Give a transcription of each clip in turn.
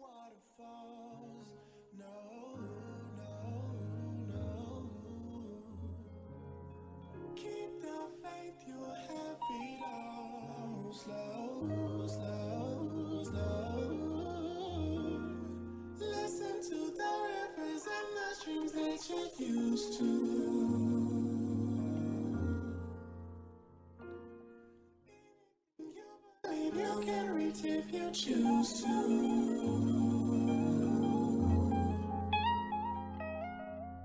waterfalls. No, no, no. Keep the faith, you'll have it all. Slow, slow, slow. Listen to the rivers and the streams that you're used to. You believe you can reach if you choose to.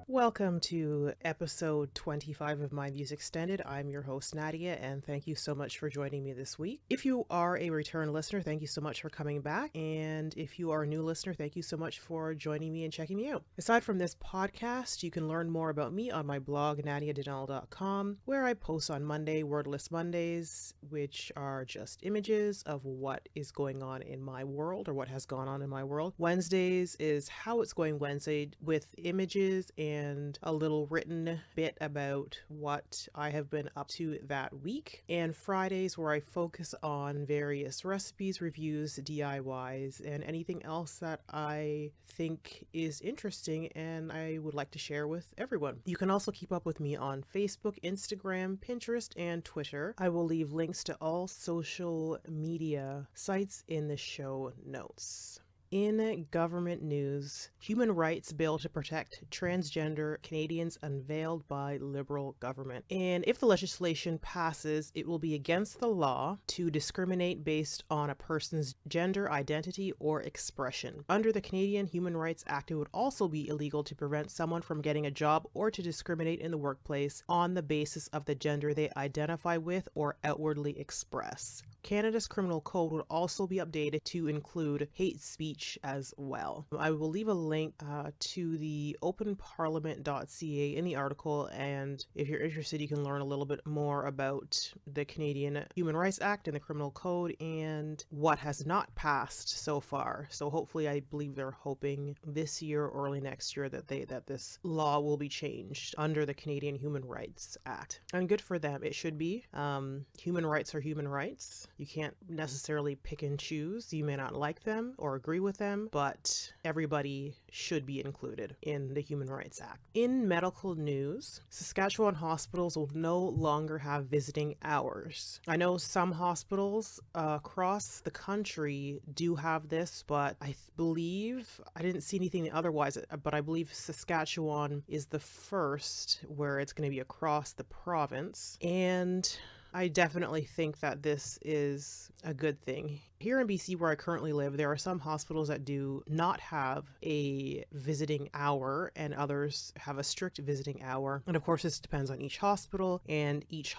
Welcome to episode 25 of My Views Extended. I'm your host, Nadia, and thank you so much for joining me this week. If you are a return listener, thank you so much for coming back. And if you are a new listener, thank you so much for joining me and checking me out. Aside from this podcast, you can learn more about me on my blog, nadiadenal.com, where I post on Monday, Wordless Mondays, which are just images of what is going on in my world or what has gone on in my world. Wednesdays is How It's Going Wednesday with images and a little written bit about what I have been up to that week. And Fridays where I focus on various recipes, reviews, DIYs, and anything else that I think is interesting and I would like to share with everyone. You can also keep up with me on Facebook, Instagram, Pinterest, and Twitter. I will leave links to all social media sites in the show notes. In government news, human rights bill to protect transgender Canadians unveiled by Liberal government. And if the legislation passes, it will be against the law to discriminate based on a person's gender identity or expression. Under the Canadian Human Rights Act, it would also be illegal to prevent someone from getting a job or to discriminate in the workplace on the basis of the gender they identify with or outwardly express. Canada's criminal code would also be updated to include hate speech as well. I will leave a link to the openparliament.ca in the article, and if you're interested, you can learn a little bit more about the Canadian Human Rights Act and the criminal code and what has not passed so far. So hopefully, I believe they're hoping this year or early next year that this law will be changed under the Canadian Human Rights Act. And good for them. It should be. Human rights are human rights. You can't necessarily pick and choose. You may not like them or agree with them, but everybody should be included in the Human Rights Act. In medical news, Saskatchewan hospitals will no longer have visiting hours. I know some hospitals across the country do have this, but I believe, I didn't see anything otherwise, but I believe Saskatchewan is the first where it's going to be across the province. And I definitely think that this is a good thing. Here in BC, where I currently live, there are some hospitals that do not have a visiting hour and others have a strict visiting hour. And of course, this depends on each hospital and each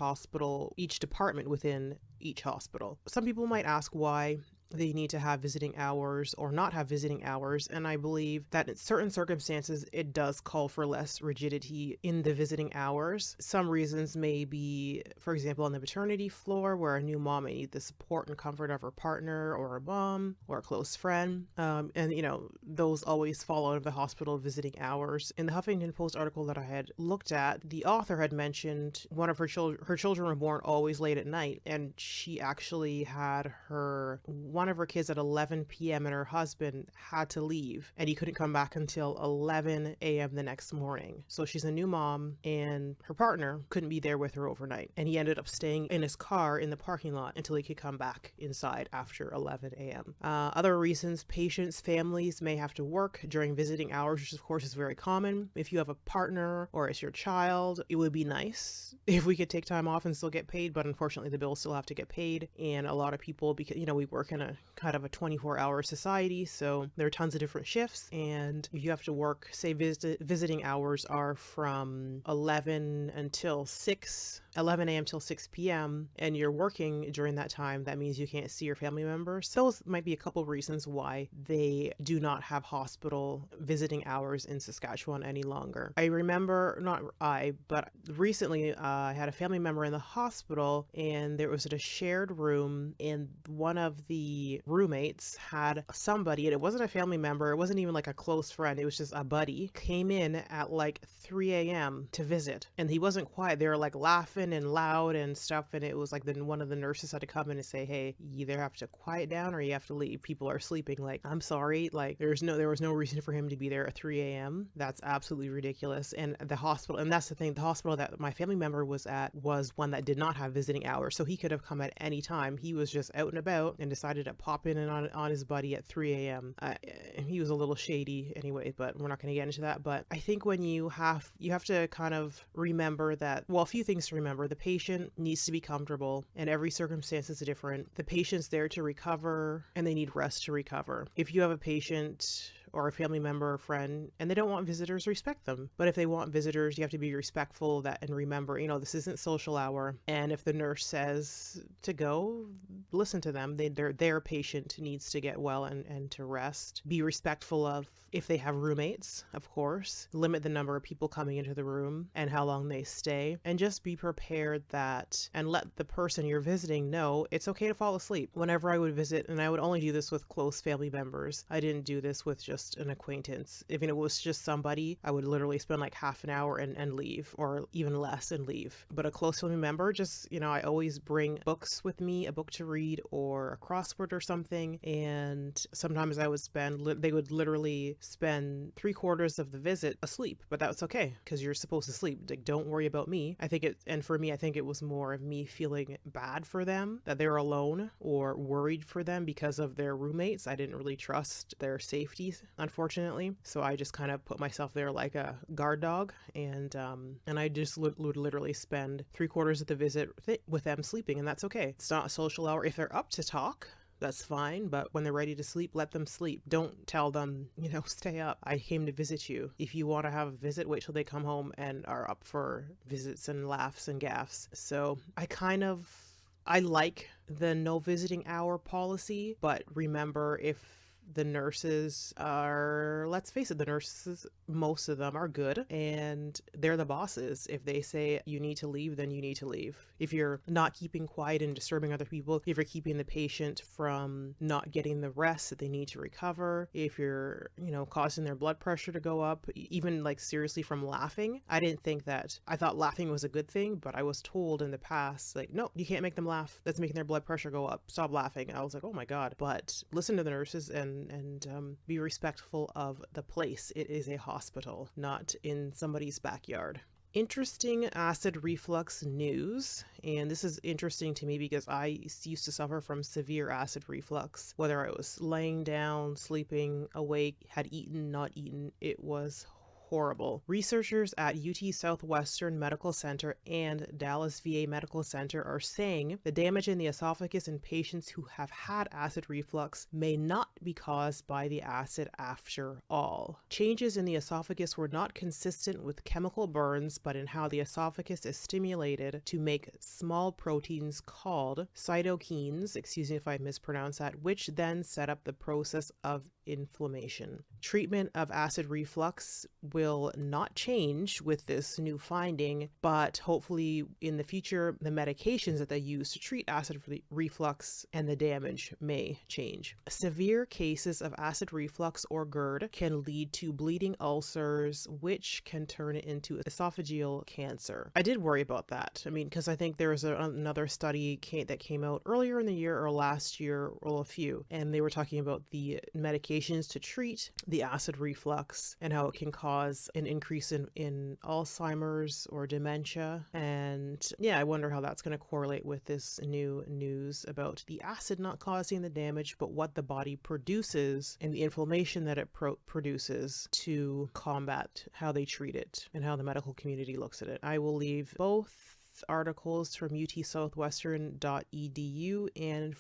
department within each hospital. Some people might ask why they need to have visiting hours or not have visiting hours, and I believe that in certain circumstances it does call for less rigidity in the visiting hours. Some reasons may be, for example, on the maternity floor where a new mom may need the support and comfort of her partner or a mom or a close friend, and those always fall out of the hospital visiting hours. In the Huffington Post article that I had looked at, the author had mentioned one of her children were born always late at night, and she actually had one of her kids at 11 p.m. and her husband had to leave and he couldn't come back until 11 a.m. the next morning. So she's a new mom and her partner couldn't be there with her overnight. And he ended up staying in his car in the parking lot until he could come back inside after 11 a.m. Other reasons, patients' families may have to work during visiting hours, which of course is very common. If you have a partner or it's your child, it would be nice if we could take time off and still get paid, but unfortunately the bills still have to get paid. And a lot of people, because we work in a kind of a 24-hour society, so there are tons of different shifts, and if you have to work, say visiting hours are from 11 a.m. till 6 p.m. and you're working during that time, that means you can't see your family members. Those might be a couple of reasons why they do not have hospital visiting hours in Saskatchewan any longer. I remember, but recently I had a family member in the hospital and there was a shared room, and one of the roommates had somebody, and it wasn't a family member, it wasn't even like a close friend, it was just a buddy, came in at like 3 a.m. to visit, and he wasn't quiet. They were like laughing popping and loud and stuff. And it was like then one of the nurses had to come in and say, hey, you either have to quiet down or you have to leave. People are sleeping. Like, I'm sorry. Like, there was no reason for him to be there at 3 a.m. That's absolutely ridiculous. And the hospital, and that's the thing, the hospital that my family member was at was one that did not have visiting hours. So he could have come at any time. He was just out and about and decided to pop in and on his buddy at 3 a.m. He was a little shady anyway, but we're not going to get into that. But I think when you have to kind of remember that, well, a few things to remember. The patient needs to be comfortable and every circumstance is different. The patient's there to recover and they need rest to recover. If you have a patient or a family member or friend and they don't want visitors, respect them. But if they want visitors, you have to be respectful of that and remember, this isn't social hour. And if the nurse says to go, listen to them. Their patient needs to get well and to rest. Be respectful of if they have roommates, of course. Limit the number of people coming into the room and how long they stay. And just be prepared that, and let the person you're visiting know it's okay to fall asleep. Whenever I would visit, and I would only do this with close family members, I didn't do this with just an acquaintance. If it was just somebody, I would literally spend like half an hour and leave, or even less and leave. But a close family member, just, I always bring books with me, a book to read or a crossword or something. And sometimes they would literally spend 3/4 of the visit asleep, but that's okay because you're supposed to sleep. Like, don't worry about me. And for me, I think it was more of me feeling bad for them that they're alone, or worried for them because of their roommates. I didn't really trust their safety, unfortunately. So I just kind of put myself there like a guard dog, and I just would literally spend 3/4 of the visit with them sleeping, and that's okay. It's not a social hour. If they're up to talk, that's fine, but when they're ready to sleep, let them sleep. Don't tell them, stay up. I came to visit you. If you want to have a visit, wait till they come home and are up for visits and laughs and gaffs. So I like the no visiting hour policy, but remember, if the nurses are, let's face it, the nurses, most of them are good and they're the bosses. If they say you need to leave, then you need to leave. If you're not keeping quiet and disturbing other people, if you're keeping the patient from not getting the rest that they need to recover, if you're, causing their blood pressure to go up, even like seriously from laughing. I thought laughing was a good thing, but I was told in the past, like, no, you can't make them laugh. That's making their blood pressure go up. Stop laughing. I was like, oh my God. But listen to the nurses and be respectful of the place. It is a hospital, not in somebody's backyard. Interesting acid reflux news. And this is interesting to me because I used to suffer from severe acid reflux. Whether I was laying down, sleeping, awake, had eaten, not eaten, it was horrible. Researchers at UT Southwestern Medical Center and Dallas VA Medical Center are saying the damage in the esophagus in patients who have had acid reflux may not be caused by the acid after all. Changes in the esophagus were not consistent with chemical burns, but in how the esophagus is stimulated to make small proteins called cytokines, excuse me if I mispronounce that, which then set up the process of inflammation. Treatment of acid reflux will not change with this new finding, but hopefully in the future, the medications that they use to treat acid reflux and the damage may change. Severe cases of acid reflux or GERD can lead to bleeding ulcers, which can turn it into esophageal cancer. I did worry about that. Because I think there was another study that came out earlier in the year or last year, or a few, and they were talking about the medications to treat the acid reflux and how it can cause an increase in Alzheimer's or dementia. And yeah, I wonder how that's going to correlate with this new news about the acid not causing the damage, but what the body produces and the inflammation that it produces to combat how they treat it and how the medical community looks at it. I will leave both articles from utsouthwestern.edu and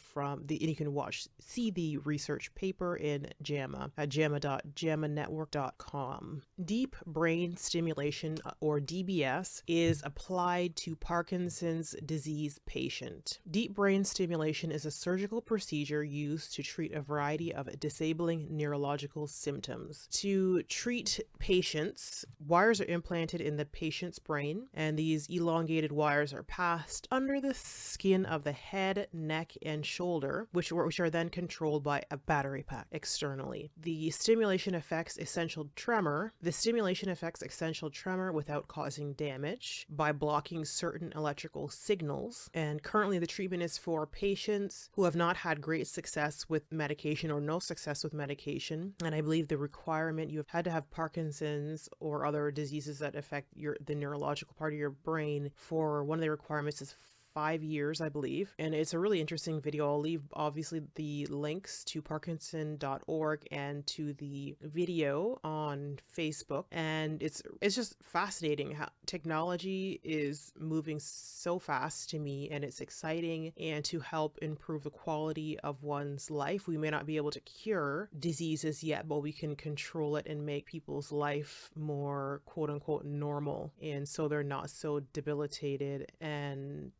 you can see the research paper in JAMA at jama.jamanetwork.com. Deep brain stimulation, or DBS, is applied to Parkinson's disease patient. Deep brain stimulation is a surgical procedure used to treat a variety of disabling neurological symptoms. To treat patients, wires are implanted in the patient's brain, and these elongated wires wires are passed under the skin of the head, neck, and shoulder, which are then controlled by a battery pack externally. The stimulation affects essential tremor. The stimulation affects essential tremor without causing damage by blocking certain electrical signals. And currently the treatment is for patients who have not had great success with medication or no success with medication. And I believe the requirement, you have had to have Parkinson's or other diseases that affect the neurological part of your brain, for one of the requirements is 5 years, I believe. And it's a really interesting video. I'll leave obviously the links to parkinson.org and to the video on Facebook. And it's just fascinating how technology is moving so fast to me, and it's exciting, and to help improve the quality of one's life. We may not be able to cure diseases yet, but we can control it and make people's life more quote unquote normal, and so they're not so debilitated and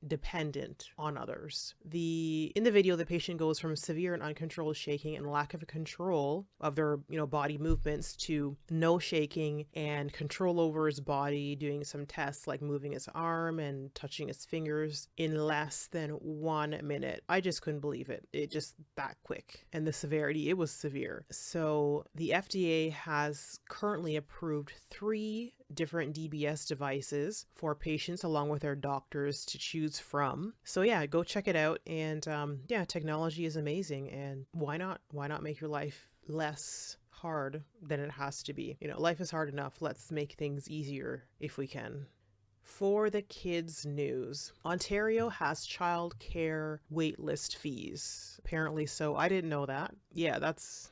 dependent on others. In the video, the patient goes from severe and uncontrolled shaking and lack of control of their body movements to no shaking and control over his body, doing some tests like moving his arm and touching his fingers in less than 1 minute. I just couldn't believe it. It just that quick. And the severity, it was severe. So the FDA has currently approved 3 different DBS devices for patients along with their doctors to choose from. So yeah, go check it out. And technology is amazing, and why not make your life less hard than it has to be? Life is hard enough. Let's make things easier if we can. For the kids news, Ontario has child care waitlist fees. Apparently so. I didn't know that. Yeah, that's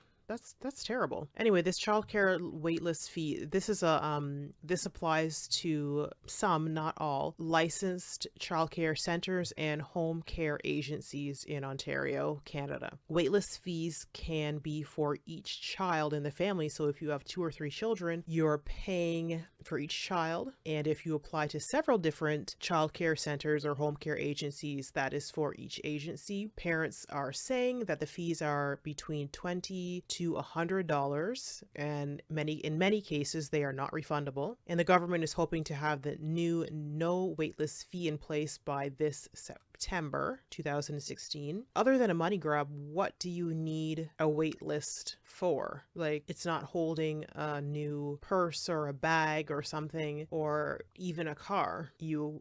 terrible. Anyway, this childcare waitlist fee, this applies to some, not all, licensed childcare centers and home care agencies in Ontario, Canada. Waitlist fees can be for each child in the family. So if you have 2 or 3 children, you're paying for each child. And if you apply to several different childcare centers or home care agencies, that is for each agency. Parents are saying that the fees are between $20 to $100, and in many cases they are not refundable. And the government is hoping to have the new no waitlist fee in place by this September 2016. Other than a money grab, what do you need a wait list for? Like, it's not holding a new purse or a bag or something, or even a car.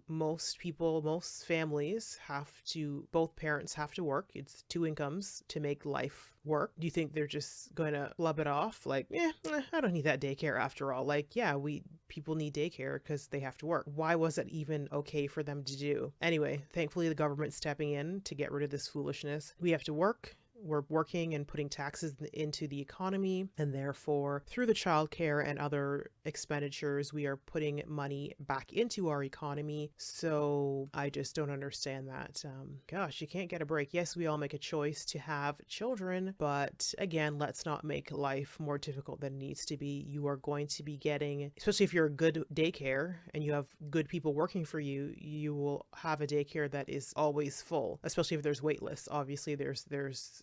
Most families both parents have to work. It's 2 incomes to make life work. Do you think they're just going to flub it off? Like, I don't need that daycare after all. Like, yeah, people need daycare because they have to work. Why was it even okay for them to do? Anyway, thankfully the government's stepping in to get rid of this foolishness. We have to work. We're working and putting taxes into the economy, and therefore through the childcare and other expenditures, we are putting money back into our economy. So I just don't understand that. Gosh, you can't get a break. Yes, we all make a choice to have children, but again, let's not make life more difficult than it needs to be. You are going to be getting, especially if you're a good daycare and you have good people working for you, you will have a daycare that is always full, especially if there's wait lists. Obviously there's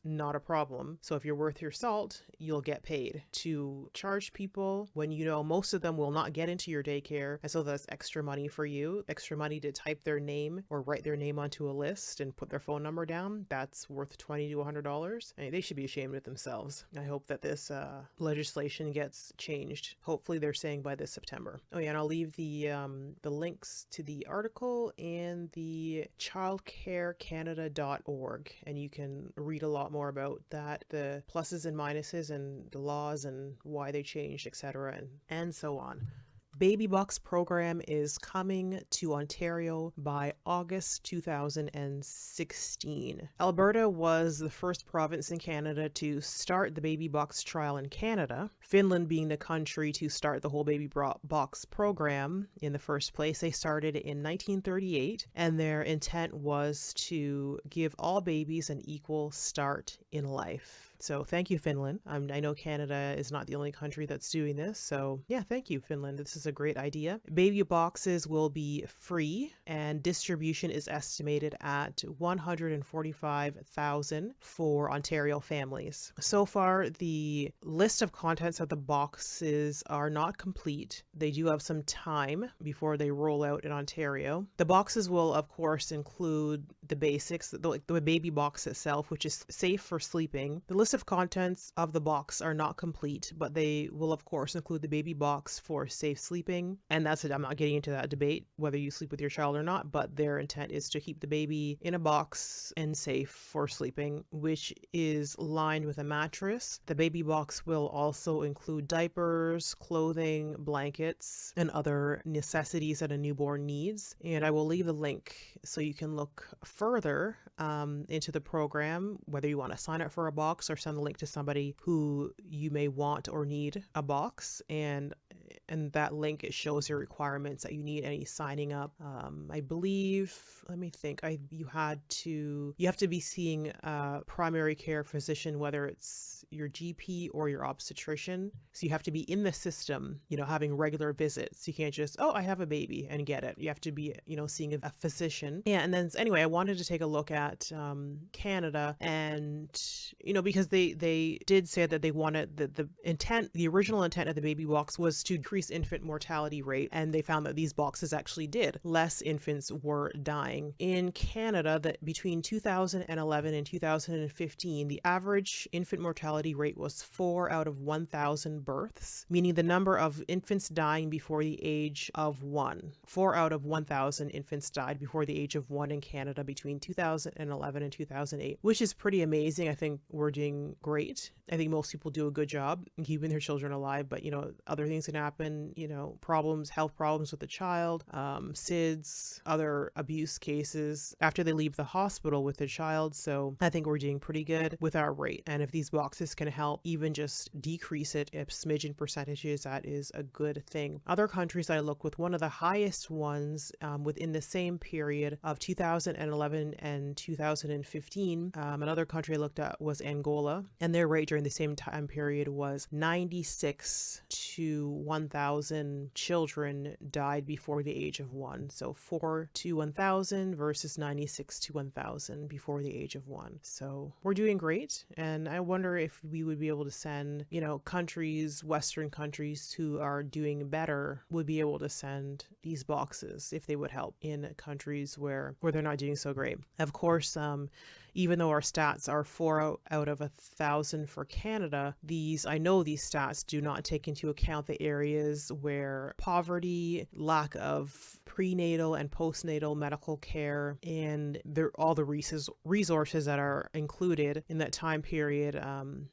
not a problem. So if you're worth your salt, you'll get paid. To charge people when most of them will not get into your daycare, and so that's extra money for you, extra money to type their name or write their name onto a list and put their phone number down, that's worth $20 to $100. I mean, they should be ashamed of themselves. I hope that this legislation gets changed. Hopefully they're saying by this September. Oh yeah, and I'll leave the links to the article and the childcarecanada.org, and you can read a lot more about that, the pluses and minuses and the laws and why they changed, etc., and so on. Baby Box program is coming to Ontario by August 2016. Alberta was the first province in Canada to start the Baby Box trial in Canada, Finland being the country to start the whole Baby Box program in the first place. They started in 1938, and their intent was to give all babies an equal start in life. So thank you, Finland. I know Canada is not the only country that's doing this. So yeah, thank you, Finland. This is a great idea. Baby boxes will be free, and distribution is estimated at 145,000 for Ontario families. So far, the list of contents of the boxes are not complete. They do have some time before they roll out in Ontario. The boxes will, of course, include the basics, the baby box itself, which is safe for sleeping. The list of contents of the box are not complete, but they will, of course, include the baby box for safe sleeping. And that's it. I'm not getting into that debate whether you sleep with your child or not, but their intent is to keep the baby in a box and safe for sleeping, which is lined with a mattress. The baby box will also include diapers, clothing, blankets, and other necessities that a newborn needs. And I will leave the link so you can look further into the program, whether you want to sign up for a box or send the link to somebody who you may want or need a box. And that link, it shows your requirements that you need, any signing up. I believe, let me think, you have to be seeing a primary care physician, whether it's your GP or your obstetrician. So you have to be in the system, having regular visits. You can't just, I have a baby and get it. You have to be, seeing a physician. Yeah. And then anyway, I wanted to take a look at Canada, and, because they did say that they wanted the original intent of the baby box was to decrease infant mortality rate, and they found that these boxes actually did. Less infants were dying. In Canada, that between 2011 and 2015, the average infant mortality rate was 4 out of 1,000 births, meaning the number of infants dying before the age of 1. 4 out of 1,000 infants died before the age of 1 in Canada between 2011 and 2008, which is pretty amazing. I think we're doing great. I think most people do a good job in keeping their children alive, but other things can happen, health problems with the child, SIDS, other abuse cases after they leave the hospital with the child. So I think we're doing pretty good with our rate. And if these boxes can help even just decrease it a smidgen percentages, that is a good thing. Other countries I look with, one of the highest ones within the same period of 2011 and 2015, another country I looked at was Angola, and their rate during the same time period was 96 to 1,000 children died before the age of 1. So 4 to 1,000 versus 96 to 1,000 before the age of 1. So we're doing great. And I wonder if we would be able to send, countries, Western countries who are doing better would be able to send these boxes if they would help in countries where they're not doing so great. Of course, even though our stats are 4 out of 1,000 for Canada, I know these stats do not take into account the areas where poverty, lack of prenatal and postnatal medical care, and all the resources that are included in that time period,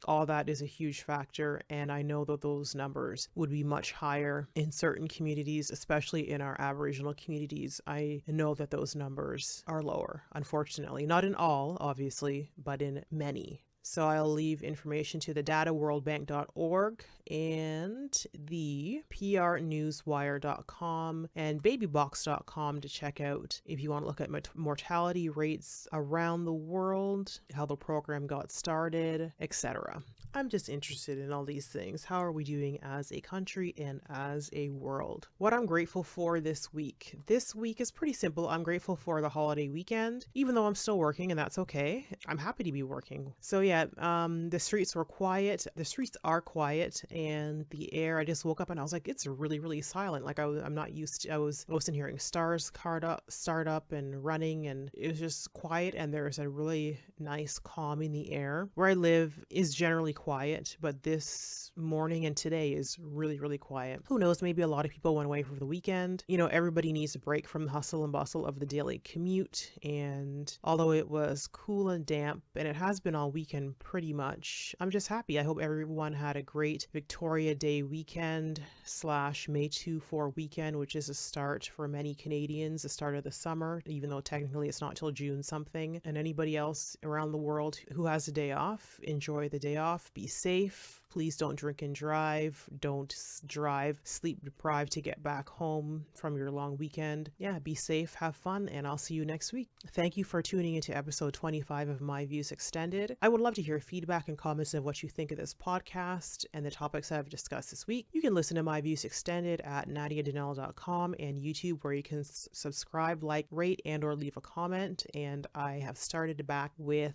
all that is a huge factor. And I know that those numbers would be much higher in certain communities, especially in our Aboriginal communities. I know that those numbers are lower, unfortunately. Not in all, obviously, but in many. So I'll leave information to the dataworldbank.org and the prnewswire.com and babybox.com to check out if you want to look at mortality rates around the world, how the program got started, etc. I'm just interested in all these things. How are we doing as a country and as a world? What I'm grateful for this week. This week is pretty simple. I'm grateful for the holiday weekend, even though I'm still working, and that's okay. I'm happy to be working. So yeah, the streets were quiet. The streets are quiet, and the air, I just woke up and I was like, it's really, really silent. Like I'm not used to, I wasn't hearing start up and running, and it was just quiet, and there's a really nice calm in the air. Where I live is generally quiet, but this morning and today is really, really quiet. Who knows, maybe a lot of people went away for the weekend. Everybody needs a break from the hustle and bustle of the daily commute, and although it was cool and damp, and it has been all weekend pretty much, I'm just happy. I hope everyone had a great Victoria Day weekend / May 2-4 weekend, which is a start for many Canadians, the start of the summer, even though technically it's not till June something. And anybody else around the world who has a day off, enjoy the day off. Be safe. Please don't drink and drive. Don't drive sleep deprived to get back home from your long weekend. Yeah, be safe, have fun, and I'll see you next week. Thank you for tuning into episode 25 of My Views Extended. I would love to hear feedback and comments of what you think of this podcast and the topics that I've discussed this week, you can listen to My Views Extended at nadiadanelle.com and YouTube, where you can subscribe, like, rate, and or leave a comment. And I have started back with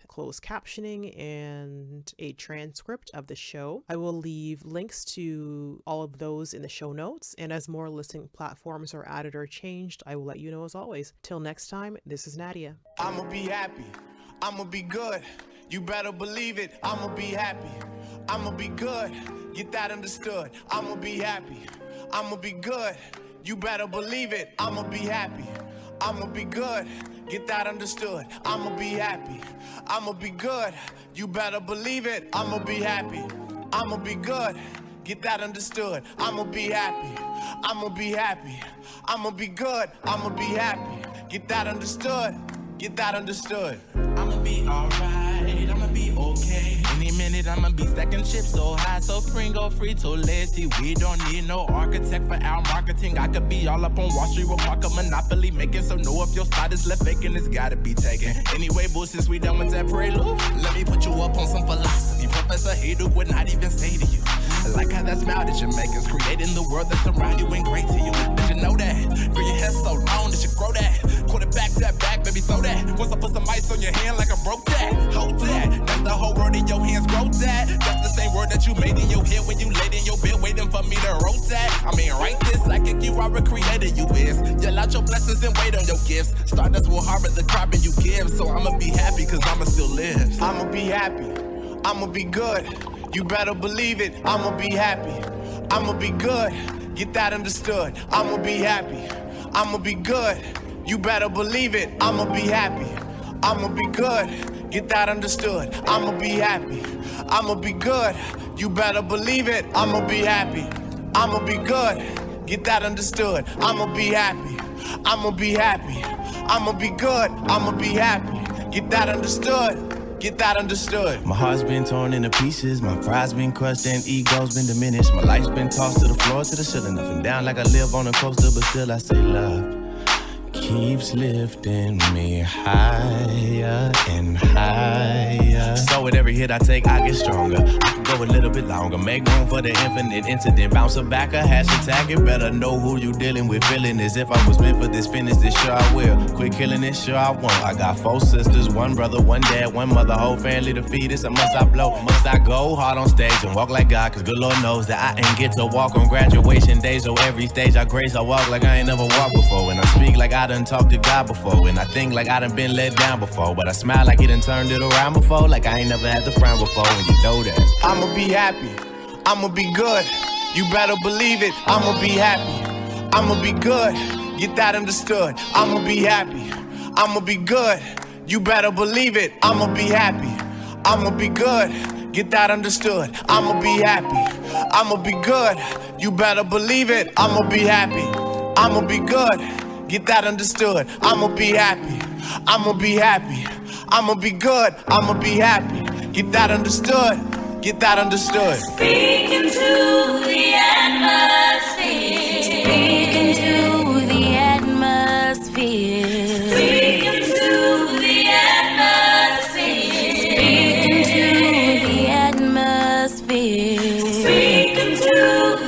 closed captioning and a transcript of the show. I will leave links to all of those in the show notes, and as more listening platforms are added or changed, I will let you know as always. Till next time, this is Nadia. I'ma be happy. I'ma be good. You better believe it. I'ma be happy. I'ma be good. Get that understood. I'ma be happy. I'ma be good. You better believe it. I'ma be happy. I'ma be good. Get that understood. I'ma be happy. I'ma be good. You better believe it. I'ma be happy. I'ma be good. Get that understood. I'ma be happy. I'ma be happy. I'ma be good. I'ma be happy. Get that understood. Get that understood. I'ma be alright, I'ma be okay. Any minute I'ma be stacking chips so high, so Pringo free to lazy. We don't need no architect for our marketing. I could be all up on Wall Street with Parker Monopoly, making some know if your spot is left vacant, it's gotta be taken. Anyway, boo, since we done with that prelude, let me put you up on some philosophy. Professor Hayduk would not even say to you. I like how that smile that you're making, creating the world that's around you ain't great to you. Did you know that? Girl, your hair so long that you grow that. Quarterback to that back, baby, throw that. Once I put some ice on your hand like I broke that. Hold that. That's the whole word in your hands, grow that. That's the same word that you made in your head when you laid in your bed waiting for me to roll that. I mean, write this, I can you are a creator, you is. Yell out your blessings and wait on your gifts. Stardust will harbor the carbon you give. So I'ma be happy cause I'ma still live. I'ma be happy. I'ma be good. You better believe it. I'ma be happy. I'ma be good. Get that understood. I'ma be happy. I'ma be good. You better believe it. I'ma be happy. I'ma be good. Get that understood. I'ma be happy. I'ma be good. You better believe it. I'ma be happy. I'ma be good. Get that understood. I'ma be happy. I'ma be happy. I'ma be good. I'ma be happy. Get that understood. Get that understood. My heart's been torn into pieces, my pride's been crushed and ego's been diminished. My life's been tossed to the floor, to the ceiling, up and down like I live on a coaster, but still I say love keeps lifting me higher and higher. So with every hit I take, I get stronger. I can go a little bit longer, make room for the infinite incident. Bounce it back, a hash attack it. Better know who you dealing with. Feeling as if I was meant for this, finish this, sure I will. Quit killing this, sure I won't. I got 4 sisters, 1 brother, 1 dad, 1 mother, whole family to feed. It's a must I blow. Must I go hard on stage and walk like God? Cause good Lord knows that I ain't get to walk on graduation days. So every stage I grace, I walk like I ain't never walked before. And I speak like I done talked to God before. And I think like I done been let down before. But I smile like he done turned it around before. Like I ain't never had to frown before. And you know that I'ma be happy. I'ma be good. You better believe it. I'ma be happy. I'ma be good. Get that understood. I'ma be happy. I'ma be good. You better believe it. I'ma be happy. I'ma be good. Get that understood. I'ma be happy. I'ma be good. You better believe it. I'ma be happy. I'ma be good. Get that understood. I'ma be happy. I'ma be happy. I'ma be good. I'ma be happy. Get that understood. Get that understood. Speak into the atmosphere. Speak into the atmosphere. Speak into the atmosphere. Speak into the atmosphere. Speak into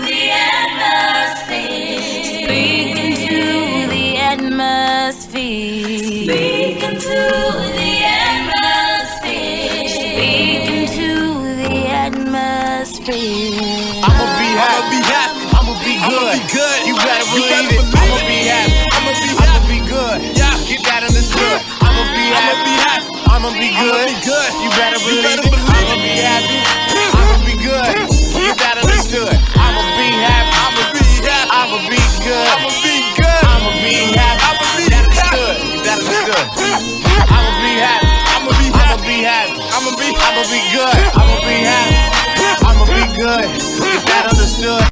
the atmosphere. Speak into the atmosphere. Speak into the atmosphere. Speak into the atmosphere. I'ma be happy. I'ma be good. You better believe it. I'ma be happy. I'ma be good. Yeah, get that understood. I'ma be happy. I'ma be good. You better believe it. I'ma be happy. I'ma be good. Get that understood. I'ma be happy. I'ma be good. I'ma be good. I'ma be happy. Get that understood. I'ma be happy. I'ma be happy. I'ma be good. I'ma be happy. I'ma be good. Get that understood.